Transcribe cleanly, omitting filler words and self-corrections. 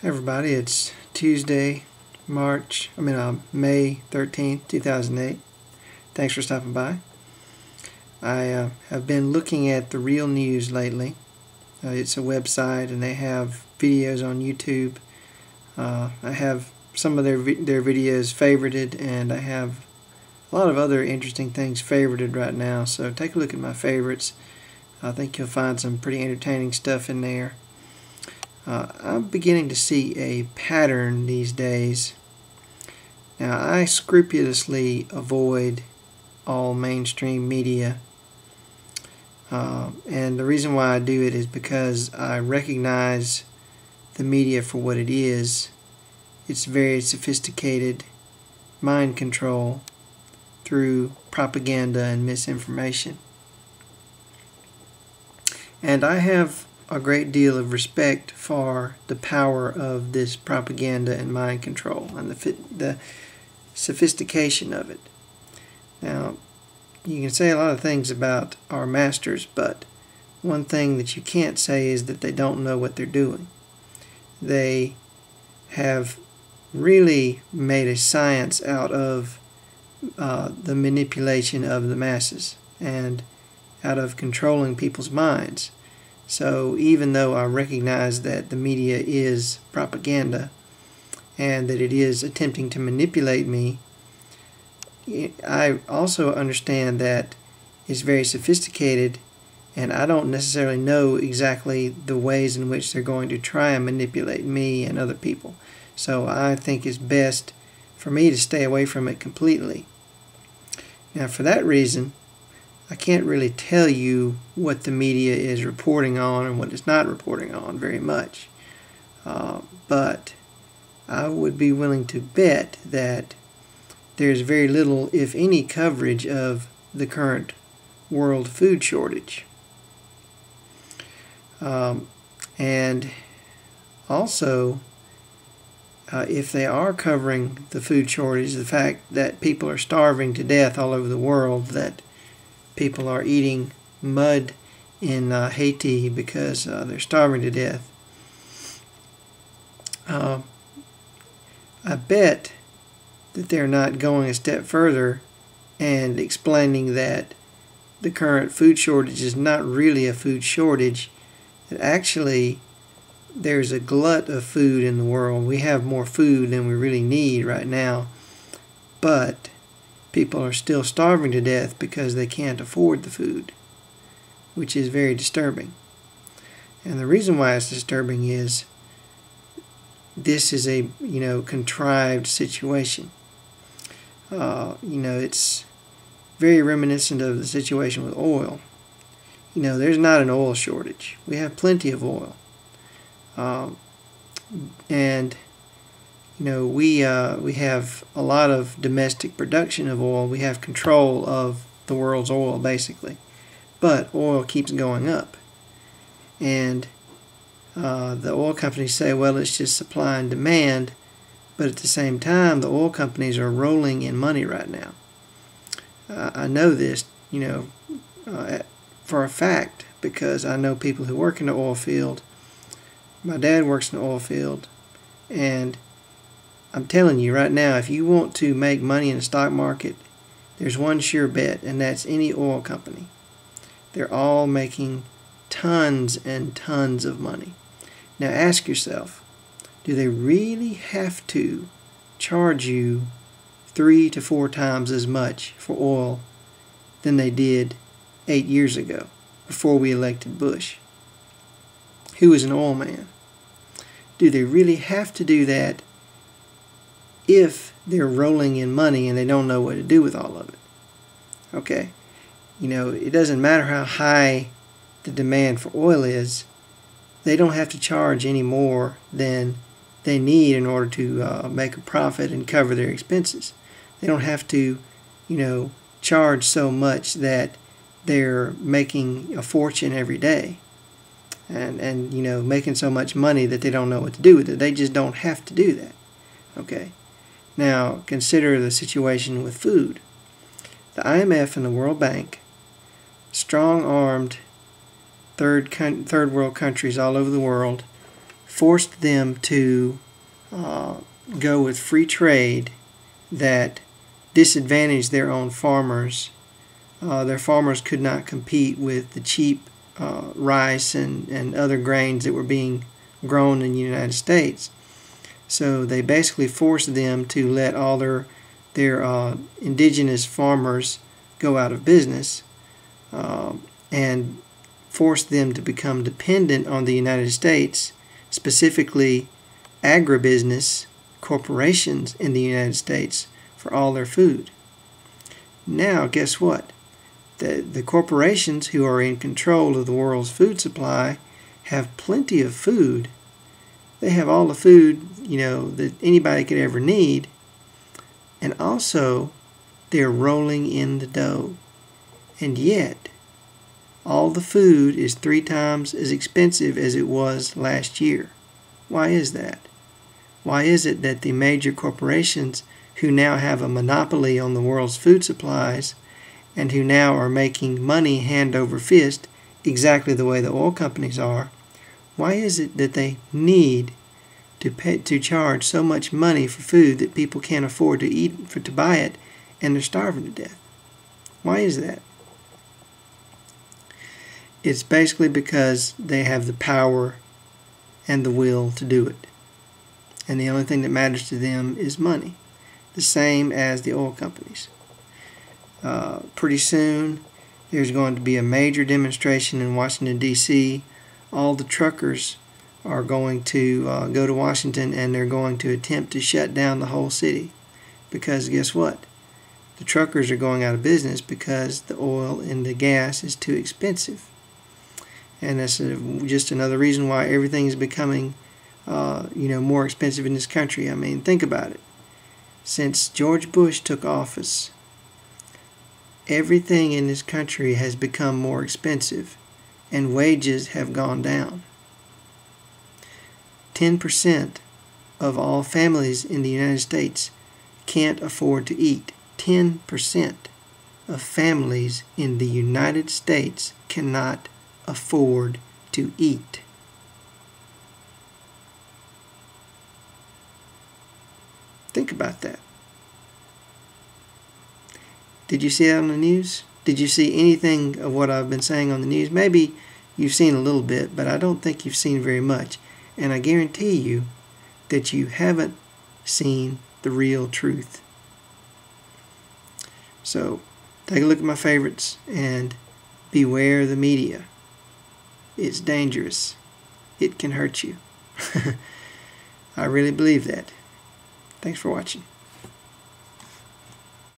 Hey everybody, it's Tuesday, May 13th, 2008. Thanks for stopping by. I have been looking at the Real News lately. It's a website and they have videos on YouTube. I have some of their videos favorited, and I have a lot of other interesting things favorited right now, so take a look at my favorites. I think you'll find some pretty entertaining stuff in there. I'm beginning to see a pattern these days. Now, I scrupulously avoid all mainstream media, and the reason why I do it is because I recognize the media for what it is. It's very sophisticated mind control through propaganda and misinformation. And I have a great deal of respect for the power of this propaganda and mind control and the sophistication of it. Now, you can say a lot of things about our masters, but one thing that you can't say is that they don't know what they're doing. They have really made a science out of the manipulation of the masses and out of controlling people's minds. So even though I recognize that the media is propaganda and that it is attempting to manipulate me, I also understand that it's very sophisticated, and I don't necessarily know exactly the ways in which they're going to try and manipulate me and other people. So I think it's best for me to stay away from it completely. Now, for that reason, I can't really tell you what the media is reporting on and what it's not reporting on very much. But I would be willing to bet that there's very little, if any, coverage of the current world food shortage. And also, if they are covering the food shortage, the fact that people are starving to death all over the world, that people are eating mud in Haiti because they're starving to death. I bet that they're not going a step further and explaining that the current food shortage is not really a food shortage. That actually there's a glut of food in the world. We have more food than we really need right now, but people are still starving to death because they can't afford the food, which is very disturbing. And the reason why it's disturbing is this is a contrived situation. It's very reminiscent of the situation with oil. There's not an oil shortage. We have plenty of oil, and we have a lot of domestic production of oil. We have control of the world's oil, basically. But oil keeps going up. And the oil companies say, well, it's just supply and demand. But at the same time, the oil companies are rolling in money right now. I know this, for a fact, because I know people who work in the oil field. My dad works in the oil field, and I'm telling you right now, if you want to make money in the stock market, there's one sure bet, and that's any oil company. They're all making tons and tons of money. Now ask yourself, do they really have to charge you 3 to 4 times as much for oil than they did 8 years ago, before we elected Bush, who was an oil man? Do they really have to do that if they're rolling in money and they don't know what to do with all of it? Okay, it doesn't matter how high the demand for oil is. They don't have to charge any more than they need in order to make a profit and cover their expenses. They don't have to, charge so much that they're making a fortune every day and making so much money that they don't know what to do with it. They just don't have to do that. Okay. Now, consider the situation with food. The IMF and the World Bank, strong-armed third world countries all over the world, forced them to go with free trade that disadvantaged their own farmers. Their farmers could not compete with the cheap rice and other grains that were being grown in the United States. So they basically forced them to let all their indigenous farmers go out of business and forced them to become dependent on the United States, specifically agribusiness corporations in the United States, for all their food. Now, guess what? The corporations who are in control of the world's food supply have plenty of food. They have all the food, that anybody could ever need. And also, they're rolling in the dough. And yet, all the food is 3 times as expensive as it was last year. Why is that? Why is it that the major corporations who now have a monopoly on the world's food supplies and who now are making money hand over fist exactly the way the oil companies are, why is it that they need to charge so much money for food that people can't afford to eat, to buy it, and they're starving to death? Why is that? It's basically because they have the power and the will to do it. And the only thing that matters to them is money. The same as the oil companies. Pretty soon, there's going to be a major demonstration in Washington, D.C. All the truckers are going to go to Washington, and they're going to attempt to shut down the whole city. Because guess what? The truckers are going out of business because the oil and the gas is too expensive. And that's just another reason why everything is becoming more expensive in this country. I mean, think about it. Since George Bush took office, everything in this country has become more expensive, and wages have gone down. 10% of all families in the United States can't afford to eat. 10% of families in the United States cannot afford to eat. Think about that. Did you see that on the news? Did you see anything of what I've been saying on the news? Maybe you've seen a little bit, but I don't think you've seen very much. And I guarantee you that you haven't seen the real truth. So, take a look at my favorites and beware the media. It's dangerous. It can hurt you. I really believe that. Thanks for watching.